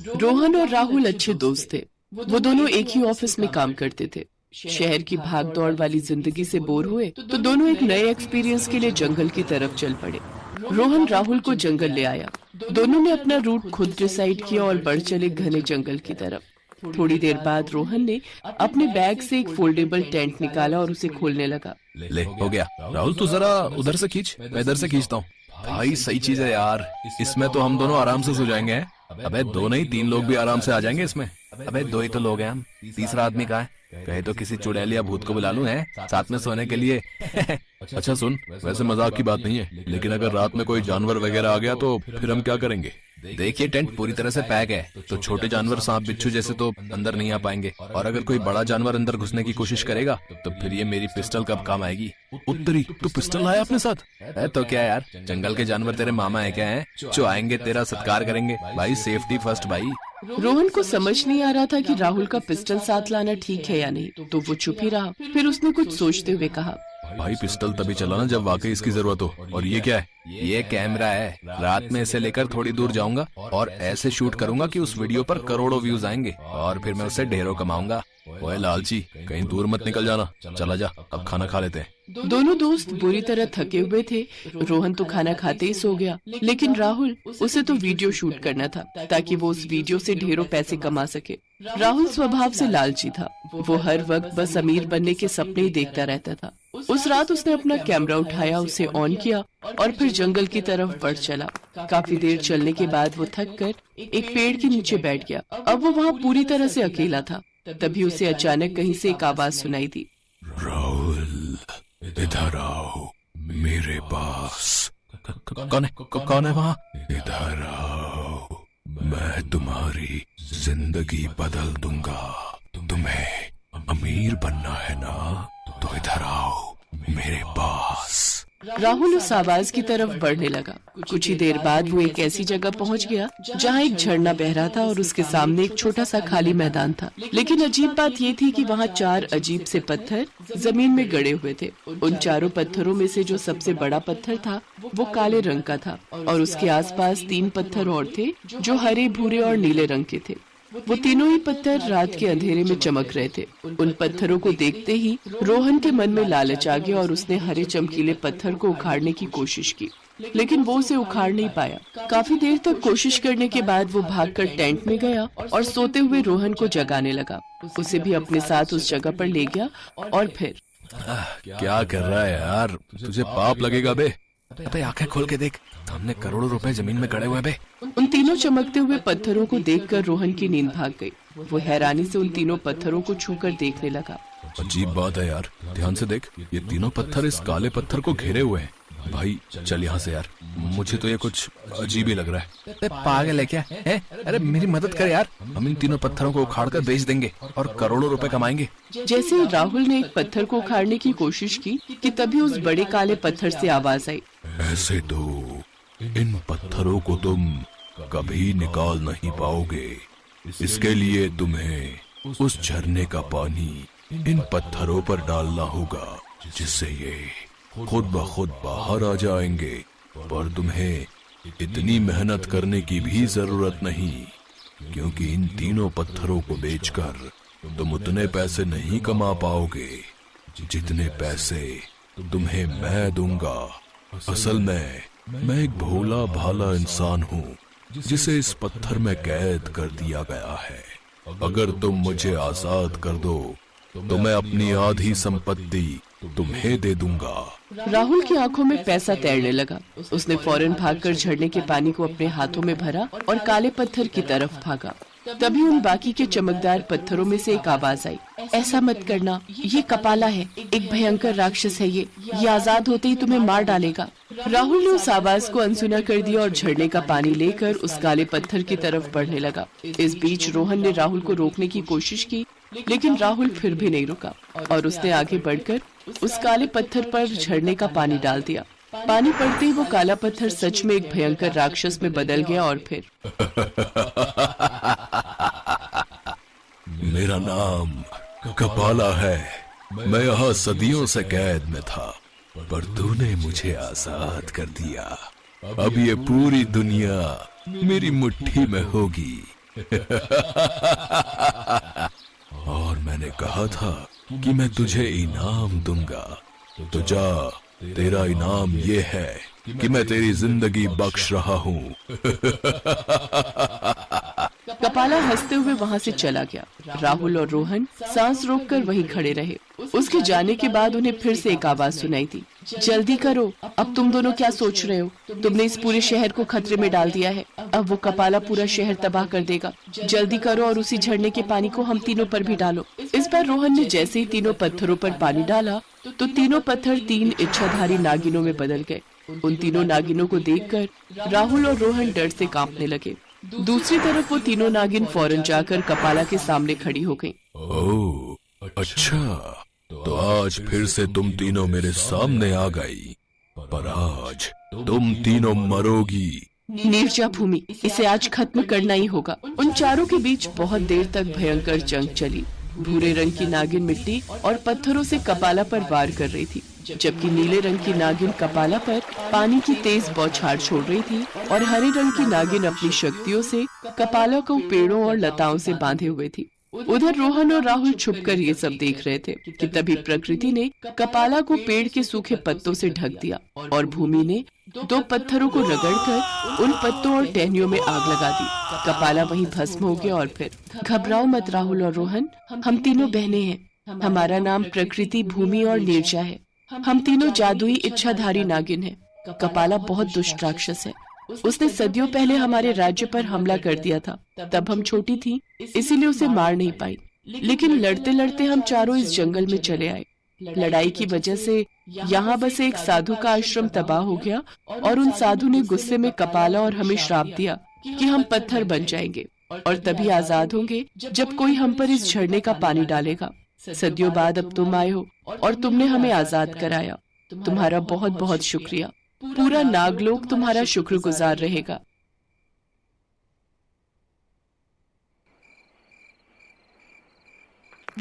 रोहन और राहुल अच्छे दोस्त थे। वो दोनों एक ही ऑफिस में काम करते थे। शहर की भाग दौड़ वाली जिंदगी से बोर हुए तो दोनों एक नए एक्सपीरियंस के लिए जंगल की तरफ चल पड़े। रोहन राहुल को जंगल ले आया। दोनों ने अपना रूट खुद डिसाइड किया और बढ़ चले घने जंगल की तरफ। थोड़ी देर बाद रोहन ने अपने बैग से एक फोल्डेबल टेंट निकाला और उसे खोलने लगा। ले हो गया। राहुल तू जरा उधर से खींच, मैं इधर से खींचता हूँ। भाई सही चीज है यार, इसमें तो हम दोनों आराम से सो जाएंगे। अबे दो नहीं 3 लोग भी आराम से आ जाएंगे इसमें। अबे 2 ही तो लोग हैं हम, तीसरा आदमी कहाँ है? कहे तो किसी चुड़ैल या भूत को बुला लूं है साथ में सोने के लिए। अच्छा सुन, वैसे मजाक की बात नहीं है, लेकिन अगर रात में कोई जानवर वगैरह आ गया तो फिर हम क्या करेंगे? देखिए टेंट पूरी तरह से पैक है, तो छोटे जानवर सांप बिच्छू जैसे तो अंदर नहीं आ पाएंगे, और अगर कोई बड़ा जानवर अंदर घुसने की कोशिश करेगा तो फिर ये मेरी पिस्टल कब काम आएगी? उत्तरी तो पिस्टल लाया अपने साथ है तो क्या यार, जंगल के जानवर तेरे मामा है क्या है जो आएंगे तेरा सत्कार करेंगे। भाई सेफ्टी फर्स्ट भाई। रोहन को समझ नहीं आ रहा था कि राहुल का पिस्टल साथ लाना ठीक है या नहीं, तो वो चुप ही रहा। फिर उसने कुछ सोचते हुए कहा, भाई पिस्टल तभी चलाना जब वाकई इसकी जरूरत हो। और ये क्या है? ये कैमरा है, रात में इसे लेकर थोड़ी दूर जाऊंगा और ऐसे शूट करूंगा कि उस वीडियो पर करोड़ों व्यूज आएंगे और फिर मैं उससे ढेरों कमाऊंगा। ओए लालची, कहीं दूर मत निकल जाना, चला जा, अब खाना खा लेते हैं। दोनों दोस्त बुरी तरह थके हुए थे। रोहन तो खाना खाते ही सो गया, लेकिन राहुल, उसे तो वीडियो शूट करना था ताकि वो उस वीडियो से ढेरों पैसे कमा सके। राहुल स्वभाव से लालची था। वो हर वक्त बस अमीर बनने के सपने ही देखता रहता था। उस रात उसने अपना कैमरा उठाया, उसे ऑन किया और फिर जंगल की तरफ बढ़ चला। काफी देर चलने के बाद वो थक कर एक पेड़ के नीचे बैठ गया। अब वो वहाँ पूरी तरह से अकेला था। तभी उसे अचानक कहीं से एक आवाज सुनाई दी। राहुल इधर आओ मेरे पास। कौन है वहाँ? इधर आओ, मैं तुम्हारी जिंदगी बदल दूंगा। तुम्हें अमीर बनना है ना, तो इधर आओ मेरे पास। राहुल उस आवाज की तरफ बढ़ने लगा। कुछ ही देर बाद वो एक ऐसी जगह पहुंच गया जहां एक झरना बह रहा था और उसके सामने एक छोटा सा खाली मैदान था। लेकिन अजीब बात ये थी कि वहां 4 अजीब से पत्थर जमीन में गड़े हुए थे। उन चारों पत्थरों में से जो सबसे बड़ा पत्थर था वो काले रंग का था और उसके आसपास 3 पत्थर और थे जो हरे, भूरे और नीले रंग के थे। वो तीनों ही पत्थर रात के अंधेरे में चमक रहे थे। उन पत्थरों को देखते ही रोहन के मन में लालच आ गया और उसने हरे चमकीले पत्थर को उखाड़ने की कोशिश की, लेकिन वो उसे उखाड़ नहीं पाया। काफी देर तक कोशिश करने के बाद वो भागकर टेंट में गया और सोते हुए रोहन को जगाने लगा। उसे भी अपने साथ उस जगह पर ले गया और फिर क्या कर रहा है यार, तुझे पाप लगेगा बे। अबे आंखें खोल के देख, सामने करोड़ों रुपए जमीन में गड़े हुए बे। उन तीनों चमकते हुए पत्थरों को देखकर रोहन की नींद भाग गई। वो हैरानी से उन तीनों पत्थरों को छूकर देखने लगा। अजीब बात है यार, ध्यान से देख, ये तीनों पत्थर इस काले पत्थर को घेरे हुए हैं। भाई चल यहाँ से यार, मुझे तो ये कुछ अजीब ही लग रहा है। पागल है क्या है? अरे मेरी मदद कर यार, हम इन तीनों पत्थरों को उखाड़ कर बेच देंगे और करोड़ों रुपए कमाएंगे। जैसे ही राहुल ने एक पत्थर को उखाड़ने की कोशिश की कि तभी उस बड़े काले पत्थर से आवाज आई। ऐसे तो इन पत्थरों को तुम कभी निकाल नहीं पाओगे। इसके लिए तुम्हें उस झरने का पानी इन पत्थरों पर डालना होगा, जिससे ये खुद ब खुद बाहर आ जाएंगे। पर तुम्हें इतनी मेहनत करने की भी जरूरत नहीं, क्योंकि इन तीनों पत्थरों को बेचकर तुम उतने पैसे नहीं कमा पाओगे जितने पैसे तुम्हें मैं दूंगा। असल में मैं एक भोला भाला इंसान हूँ जिसे इस पत्थर में कैद कर दिया गया है। अगर तुम मुझे आजाद कर दो तो मैं अपनी आधी संपत्ति तुम्हें दे दूंगा। राहुल की आंखों में पैसा तैरने लगा। उसने फौरन भागकर झरने के पानी को अपने हाथों में भरा और काले पत्थर की तरफ भागा। तभी उन बाकी के चमकदार पत्थरों में से एक आवाज आई। ऐसा मत करना, ये कपाला है, एक भयंकर राक्षस है। ये आजाद होते ही तुम्हें मार डालेगा। राहुल ने उस आवाज को अनसुना कर दिया और झरने का पानी लेकर उस काले पत्थर की तरफ बढ़ने लगा। इस बीच रोहन ने राहुल को रोकने की कोशिश की, लेकिन राहुल फिर भी नहीं रुका और उसने आगे बढ़कर उस काले पत्थर पर झरने का पानी डाल दिया। पानी पड़ते ही वो काला पत्थर सच में एक भयंकर राक्षस में बदल गया और फिर मेरा नाम कपाला है। मैं यहाँ सदियों से कैद में था, पर तूने मुझे आजाद कर दिया। अब ये पूरी दुनिया मेरी मुट्ठी में होगी। और मैंने कहा था कि मैं तुझे इनाम दूंगा, तो जा, तेरा इनाम ये है कि मैं तेरी जिंदगी बख्श रहा हूँ। कपाला हंसते हुए वहाँ से चला गया। राहुल और रोहन सांस रोककर वहीं खड़े रहे। उसके जाने के बाद उन्हें फिर से एक आवाज सुनाई दी, जल्दी करो, अब तुम दोनों क्या सोच रहे हो? तुमने इस पूरे शहर को खतरे में डाल दिया है। अब वो कपाला पूरा शहर तबाह कर देगा। जल्दी करो और उसी झरने के पानी को हम तीनों पर भी डालो। इस बार रोहन ने जैसे ही तीनों पत्थरों पर पानी डाला तो तीनों पत्थर 3 इच्छाधारी नागिनों में बदल गए। उन तीनों नागिनों को देखकर राहुल और रोहन डर से कांपने लगे। दूसरी तरफ वो तीनों नागिन फौरन जाकर कपाला के सामने खड़ी हो गईं। ओह, अच्छा, तो आज फिर से तुम तीनों मेरे सामने आ गई, पर आज तुम तीनों मरोगी। नीरजा भूमि, इसे आज खत्म करना ही होगा। उन चारों के बीच बहुत देर तक भयंकर जंग चली। भूरे रंग की नागिन मिट्टी और पत्थरों से कपाला पर वार कर रही थी, जबकि नीले रंग की नागिन कपाला पर पानी की तेज बौछार छोड़ रही थी और हरे रंग की नागिन अपनी शक्तियों से कपाला को पेड़ों और लताओं से बांधे हुए थी। उधर रोहन और राहुल छुपकर ये सब देख रहे थे कि तभी प्रकृति ने कपाला को पेड़ के सूखे पत्तों से ढक दिया और भूमि ने 2 पत्थरों को रगड़कर उन पत्तों और टहनियों में आग लगा दी। कपाला वहीं भस्म हो गया। और फिर घबराओ मत राहुल और रोहन, हम तीनों बहनें हैं। हमारा नाम प्रकृति, भूमि और नीरजा है। हम तीनों जादुई इच्छाधारी नागिन हैं। कपाला बहुत दुष्ट राक्षस है। उसने सदियों पहले हमारे राज्य पर हमला कर दिया था। तब हम छोटी थी, इसीलिए उसे मार नहीं पाई। लेकिन लड़ते लड़ते हम चारों इस जंगल में चले आए। लड़ाई की वजह से यहाँ बसे एक साधु का आश्रम तबाह हो गया और उन साधु ने गुस्से में कपाला और हमें श्राप दिया कि हम पत्थर बन जाएंगे और तभी आजाद होंगे जब कोई हम पर इस झरने का पानी डालेगा। सदियों बाद अब तुम आए हो और तुमने हमें आजाद कराया। तुम्हारा बहुत बहुत शुक्रिया। पूरा नागलोक तुम्हारा शुक्रगुजार रहेगा।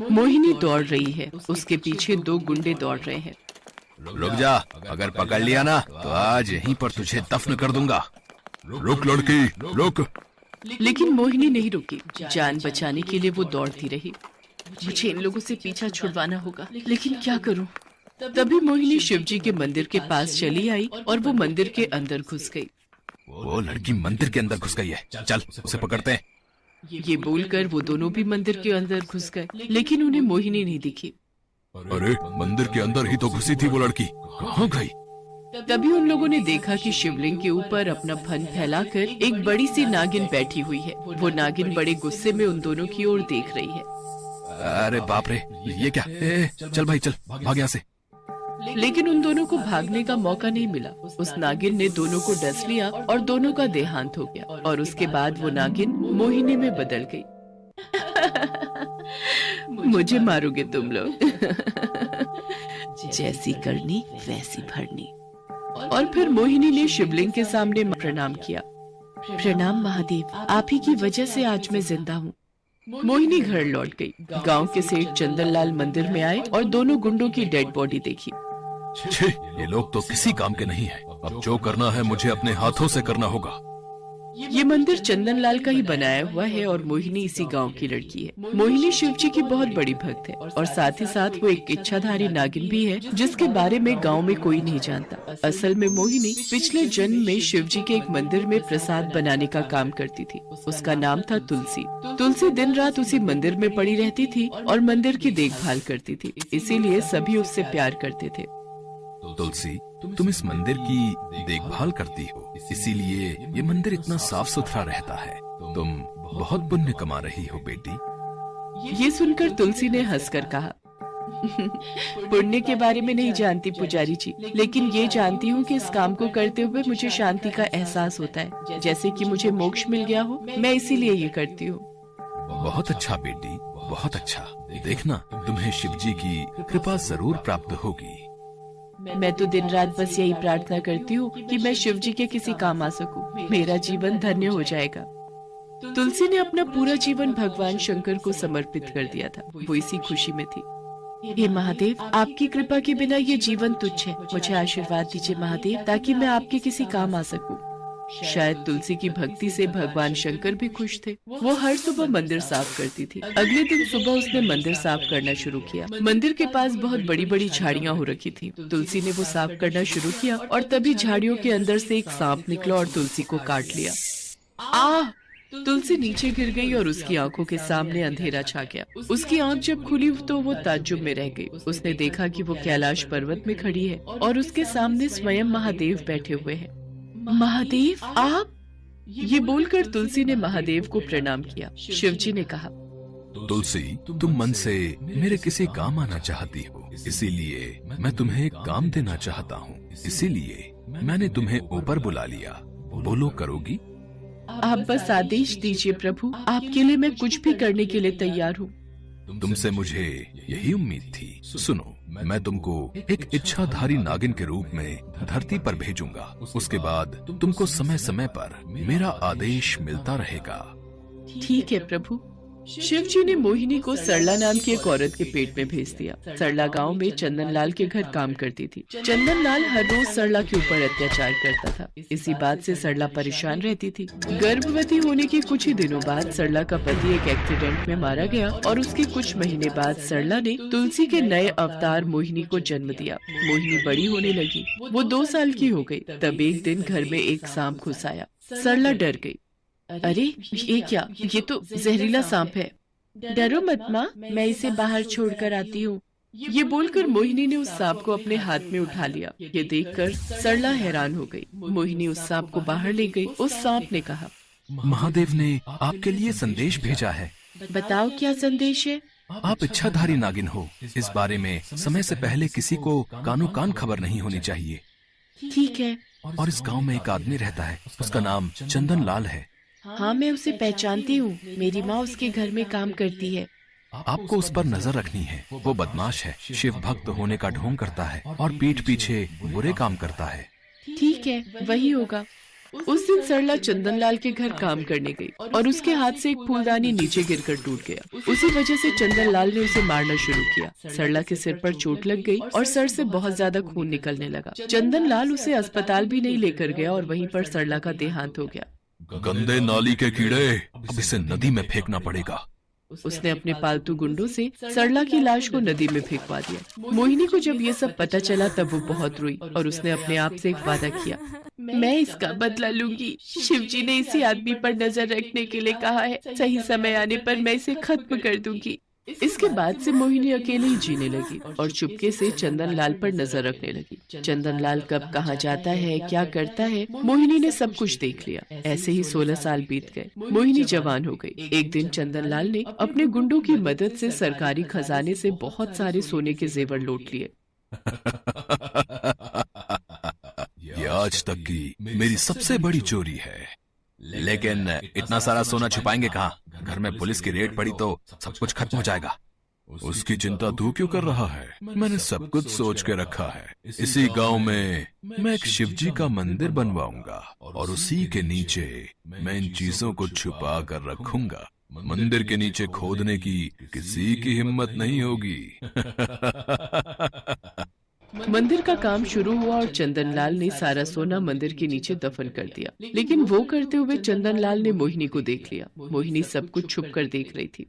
मोहिनी दौड़ रही है, उसके पीछे 2 गुंडे दौड़ रहे हैं। रुक जा, अगर पकड़ लिया ना तो आज यहीं पर तुझे दफन कर दूंगा। रुक लड़की, रुक। लेकिन मोहिनी नहीं रुकी। जान बचाने के लिए वो दौड़ती रही। मुझे इन लोगों से पीछा छुड़वाना होगा, लेकिन क्या करूं? तभी मोहिनी शिवजी के मंदिर के पास चली आई और वो मंदिर के अंदर घुस गई। वो लड़की मंदिर के अंदर घुस गई है, चल उसे पकड़ते हैं। ये बोलकर वो दोनों भी मंदिर के अंदर घुस गए, लेकिन उन्हें मोहिनी नहीं दिखी। अरे, मंदिर के अंदर ही तो घुसी थी वो लड़की, कहाँ गई? तभी उन लोगों ने देखा कि शिवलिंग के ऊपर अपना फन फैलाकर एक बड़ी सी नागिन बैठी हुई है। वो नागिन बड़े गुस्से में उन दोनों की ओर देख रही है। अरे बाप रे, ये क्या? चल भाई चल, भाग यहाँ से। लेकिन उन दोनों को भागने का मौका नहीं मिला। उस नागिन ने दोनों को डस लिया और दोनों का देहांत हो गया। और उसके बाद वो नागिन मोहिनी में बदल गई। मुझे मारोगे तुम लोग? जैसी करनी वैसी भरनी। और फिर मोहिनी ने शिवलिंग के सामने प्रणाम किया। प्रणाम महादेव, आप ही की वजह से आज मैं जिंदा हूँ। मोहिनी घर लौट गई। गांव के सेठ चंदनलाल मंदिर में आए और दोनों गुंडों की डेड बॉडी देखी। छे, ये लोग तो किसी काम के नहीं हैं। अब जो करना है मुझे अपने हाथों से करना होगा। ये मंदिर चंदनलाल का ही बनाया हुआ है और मोहिनी इसी गांव की लड़की है। मोहिनी शिवजी की बहुत बड़ी भक्त है और साथ ही साथ वो एक इच्छाधारी नागिन भी है, जिसके बारे में गांव में कोई नहीं जानता। असल में मोहिनी पिछले जन्म में शिवजी के एक मंदिर में प्रसाद बनाने का काम करती थी। उसका नाम था तुलसी। तुलसी दिन रात उसी मंदिर में पड़ी रहती थी और मंदिर की देखभाल करती थी, इसीलिए सभी उससे प्यार करते थे। तुलसी, तुम इस मंदिर की देखभाल करती हो, इसीलिए ये मंदिर इतना साफ सुथरा रहता है। तुम बहुत पुण्य कमा रही हो बेटी। ये सुनकर तुलसी ने हंसकर कहा, पुण्य के बारे में नहीं जानती पुजारी जी, लेकिन ये जानती हूँ कि इस काम को करते हुए मुझे शांति का एहसास होता है, जैसे कि मुझे मोक्ष मिल गया हो। मैं इसीलिए ये करती हूँ। बहुत अच्छा बेटी, बहुत अच्छा। देखना, तुम्हें शिवजी की कृपा जरूर प्राप्त होगी। मैं तो दिन रात बस यही प्रार्थना करती हूँ कि मैं शिवजी के किसी काम आ सकूं। मेरा जीवन धन्य हो जाएगा। तुलसी ने अपना पूरा जीवन भगवान शंकर को समर्पित कर दिया था। वो इसी खुशी में थी। हे महादेव, आपकी कृपा के बिना ये जीवन तुच्छ है। मुझे आशीर्वाद दीजिए महादेव, ताकि मैं आपके किसी काम आ सकूं। शायद तुलसी की भक्ति से भगवान शंकर भी खुश थे। वो हर सुबह मंदिर साफ करती थी। अगले दिन सुबह उसने मंदिर साफ करना शुरू किया। मंदिर के पास बहुत बड़ी बड़ी झाड़ियाँ हो रखी थी। तुलसी ने वो साफ करना शुरू किया और तभी झाड़ियों के अंदर से एक सांप निकला और तुलसी को काट लिया। आह! तुलसी नीचे गिर गई और उसकी आंखों के सामने अंधेरा छा गया। उसकी आंख जब खुली तो वो ताज्जुब में रह गई। उसने देखा कि वो कैलाश पर्वत में खड़ी है और उसके सामने स्वयं महादेव बैठे हुए हैं। महादेव, आप? ये बोलकर तुलसी ने महादेव को प्रणाम किया। शिवजी ने कहा, तुलसी, तुम मन से मेरे किसी काम आना चाहती हो, इसीलिए मैं तुम्हें एक काम देना चाहता हूँ। इसीलिए मैंने तुम्हें ऊपर बुला लिया। बोलो, करोगी? आप बस आदेश दीजिए प्रभु, आपके लिए मैं कुछ भी करने के लिए तैयार हूँ। तुमसे मुझे यही उम्मीद थी। सुनो, मैं तुमको एक इच्छाधारी नागिन के रूप में धरती पर भेजूंगा। उसके बाद तुमको समय समय पर मेरा आदेश मिलता रहेगा। ठीक है प्रभु। शिवजी ने मोहिनी को सरला नाम की एक औरत के पेट में भेज दिया। सरला गांव में चंदन लाल के घर काम करती थी। चंदन लाल हर रोज सरला के ऊपर अत्याचार करता था। इसी बात से सरला परेशान रहती थी। गर्भवती होने के कुछ ही दिनों बाद सरला का पति एक एक्सीडेंट में मारा गया और उसके कुछ महीने बाद सरला ने तुलसी के नए अवतार मोहिनी को जन्म दिया। मोहिनी बड़ी होने लगी। वो 2 साल की हो गई। तब एक दिन घर में एक सांप घुस आया। सरला डर गई। अरे ये क्या? ये तो जहरीला सांप है। डरो मत माँ, मैं इसे बाहर छोड़कर आती हूँ। ये बोलकर मोहिनी ने उस सांप को अपने हाथ में उठा लिया। ये देखकर सरला हैरान हो गई। मोहिनी उस सांप को बाहर ले गई। उस सांप ने कहा, महादेव ने आपके लिए संदेश भेजा है। बताओ क्या संदेश है? आप इच्छाधारी नागिन हो। इस बारे में समय से पहले किसी को कानो कान खबर नहीं होनी चाहिए। ठीक है। और इस गांव में एक आदमी रहता है, उसका नाम चंदन लाल है। हाँ, मैं उसे पहचानती हूँ। मेरी माँ उसके घर में काम करती है। आपको उस पर नजर रखनी है। वो बदमाश है, शिव भक्त होने का ढोंग करता है और पीठ पीछे बुरे काम करता है। ठीक है, वही होगा। उस दिन सरला चंदन लाल के घर काम करने गई और उसके हाथ से एक फूलदानी नीचे गिरकर टूट गया। उसी वजह से चंदन लाल ने उसे मारना शुरू किया। सरला के सिर पर चोट लग गई और सर से बहुत ज्यादा खून निकलने लगा। चंदन लाल उसे अस्पताल भी नहीं लेकर गया और वहीं पर सरला का देहांत हो गया। गंदे नाली के कीड़े, अब इसे नदी में फेंकना पड़ेगा। उसने अपने पालतू गुंडों से सरला की लाश को नदी में फेंकवा दिया। मोहिनी को जब ये सब पता चला तब वो बहुत रोई और उसने अपने आप से एक वादा किया, मैं इसका बदला लूंगी। शिवजी ने इसी आदमी पर नजर रखने के लिए कहा है। सही समय आने पर मैं इसे खत्म कर दूंगी। इसके बाद से मोहिनी अकेले ही जीने लगी और चुपके से चंदन लाल पर नजर रखने लगी। चंदन लाल कब कहाँ जाता है, क्या करता है, मोहिनी ने सब कुछ देख लिया। ऐसे ही 16 साल बीत गए। मोहिनी जवान हो गई। एक दिन चंदन लाल ने अपने गुंडों की मदद से सरकारी खजाने से बहुत सारे सोने के जेवर लूट लिए। ये आज तक की मेरी सबसे बड़ी चोरी है। लेकिन इतना सारा सोना छुपाएंगे कहाँ? घर में पुलिस की रेड पड़ी तो सब कुछ खत्म हो जाएगा। उसकी चिंता तू क्यों कर रहा है? मैंने सब कुछ सोच के रखा है। इसी गांव में मैं एक शिवजी का मंदिर बनवाऊंगा और उसी के नीचे मैं इन चीजों को छुपा कर रखूंगा। मंदिर के नीचे खोदने की किसी की हिम्मत नहीं होगी। मंदिर का काम शुरू हुआ और चंदन लाल ने सारा सोना मंदिर के नीचे दफन कर दिया। लेकिन वो करते हुए चंदन लाल ने मोहिनी को देख लिया। मोहिनी सब कुछ छुप कर देख रही थी।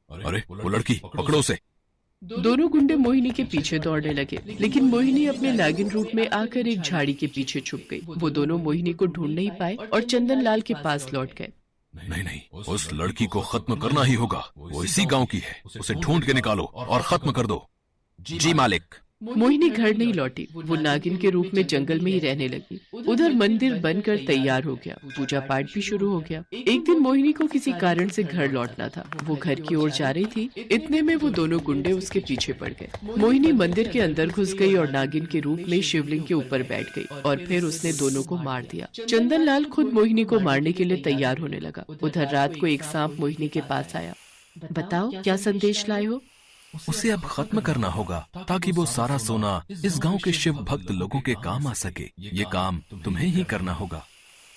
अरे वो लड़की, पकड़ो उसे। दोनों गुंडे मोहिनी के पीछे दौड़ने लगे, लेकिन मोहिनी अपने नागिन रूप में आकर एक झाड़ी के पीछे छुप गई। वो दोनों मोहिनी को ढूंढ नहीं पाए और चंदन लाल के पास लौट गए। नहीं, उस लड़की को खत्म करना ही होगा। वो इसी गांव की है। उसे ढूंढ के निकालो और खत्म कर दो। जी मालिक। मोहिनी घर नहीं लौटी। वो नागिन के रूप में जंगल में ही रहने लगी। उधर मंदिर बनकर तैयार हो गया। पूजा पाठ भी शुरू हो गया। एक दिन मोहिनी को किसी कारण से घर लौटना था। वो घर की ओर जा रही थी। इतने में वो दोनों गुंडे उसके पीछे पड़ गए। मोहिनी मंदिर के अंदर घुस गई और नागिन के रूप में शिवलिंग के ऊपर बैठ गई और फिर उसने दोनों को मार दिया। चंदन लाल खुद मोहिनी को मारने के लिए तैयार होने लगा। उधर रात को एक सांप मोहिनी के पास आया। बताओ क्या संदेश लाए हो? उसे अब खत्म करना होगा ताकि वो सारा सोना इस गांव के शिव भक्त लोगों के काम आ सके। ये काम तुम्हें ही करना होगा।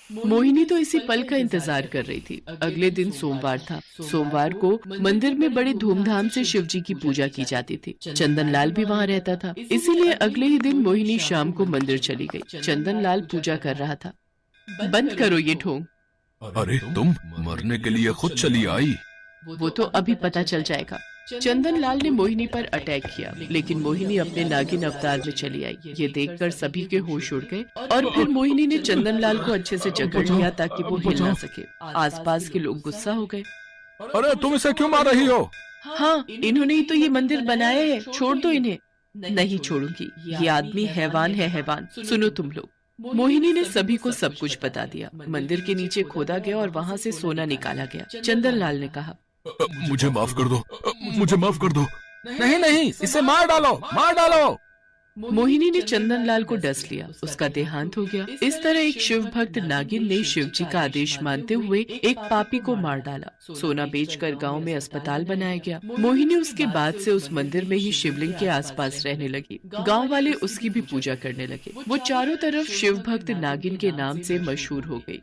मोहिनी तो इसी पल का इंतजार कर रही थी। अगले दिन सोमवार था। सोमवार को मंदिर में बड़ी धूमधाम से शिवजी की पूजा की जाती थी। चंदन लाल भी वहाँ रहता था, इसीलिए अगले ही दिन मोहिनी शाम को मंदिर चली गई। चंदन लाल पूजा कर रहा था। बंद करो ये ढोंग। अरे तुम मरने के लिए खुद चली आई। वो तो अभी पता चल जाएगा। चंदन लाल ने मोहिनी पर अटैक किया, लेकिन मोहिनी अपने नागिन अवतार में चली आई। ये देखकर सभी के होश उड़ गए और फिर मोहिनी ने चंदन लाल को अच्छे से जकड़ लिया ताकि वो हिल ना सके। आसपास के लोग गुस्सा हो गए। अरे तुम इसे क्यों मार रही हो? हाँ, इन्होंने ही तो ये मंदिर बनाया है, छोड़ दो इन्हें। नहीं छोड़ूंगी, ये आदमी हैवान है, हैवान। सुनो तुम लोग। मोहिनी ने सभी को सब कुछ बता दिया। मंदिर के नीचे खोदा गया और वहाँ से सोना निकाला गया। चंदन लाल ने कहा, मुझे माफ कर दो, मुझे माफ कर दो। नहीं नहीं, इसे मार डालो, मार डालो। मोहिनी ने चंदन लाल को डस लिया। उसका देहांत हो गया। इस तरह एक शिव भक्त नागिन ने शिव जी का आदेश मानते हुए एक पापी को मार डाला। सोना बेचकर गांव में अस्पताल बनाया गया। मोहिनी उसके बाद से उस मंदिर में ही शिवलिंग के आसपास रहने लगी। गांव वाले उसकी भी पूजा करने लगे। वो चारों तरफ शिव भक्त नागिन के नाम से मशहूर हो गई।